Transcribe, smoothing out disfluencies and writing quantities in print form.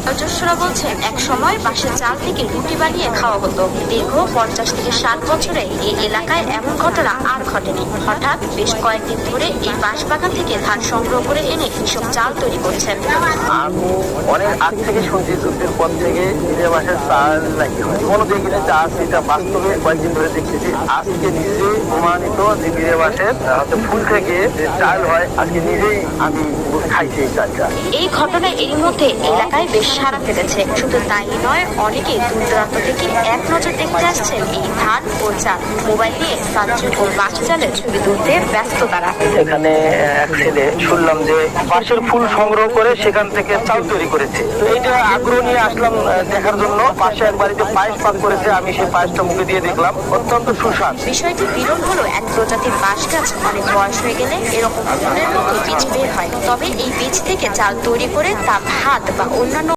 বয়োজ্যেষ্ঠরা বলছেন এক সময় বাঁশের চাল থেকে রুটি বানিয়ে খাওয়া হতো। দীর্ঘ 50 থেকে 60 বছরে এই এলাকায় এমন ঘটনা আর ঘটেনি। হঠাৎ বেশ কয়েকদিন ধরে এই বাঁশ বাগান থেকে ধান সংগ্রহ করে এনে কৃষক চাল তৈরি করছেন। আমি অনেক আগ থেকে শুনছি, যুদ্ধের পর থেকে যে বাঁশের চাল নাকি হয়, কোনো দেখিনি চা সেটা বাস্তবে কয়েকদিন ধরে দেখতেছি। আজকে নিজে প্রমাণিত যে বিড়ে বাঁশের ফুল থেকে যে চাল হয়, আজকে নিজেই আমি খাইছি এই চালটা। এই ঘটনায় এর মধ্যে এলাকায় বেশ সাড়া ফেলেছে। শুধু তাই নয়, অনেকে দূর দূরান্ত থেকে এক নজর দেখতে আসছেন এই ধান ও চাল। মোবাইল নিয়ে সাহায্য ও বাঁশ চালের ছবি তুলতে ব্যস্ত তারা। এখানে এক ছেলে শুনলাম যে বাঁশের ফুল সংগ্রহ করে সেখান থেকে চাল তৈরি করেছে। তো এইটা আগ্রহ নিয়ে আসলাম দেখার জন্য। পাশে এক বাড়িতে পায়েস পাক করেছে, আমি সেই পায়েসটা মুখে দিয়ে দেখলাম, অত্যন্ত সুস্বাদ। বিষয়টি বিরল হলো, এক প্রজাতির বাঁশ গাছ অনেক বয়স হয়ে গেলে এরকম ফুলের মতো বীজ বের হয়। তবে এই বীজ থেকে চাল তৈরি করে তা ভাত বা অন্যান্য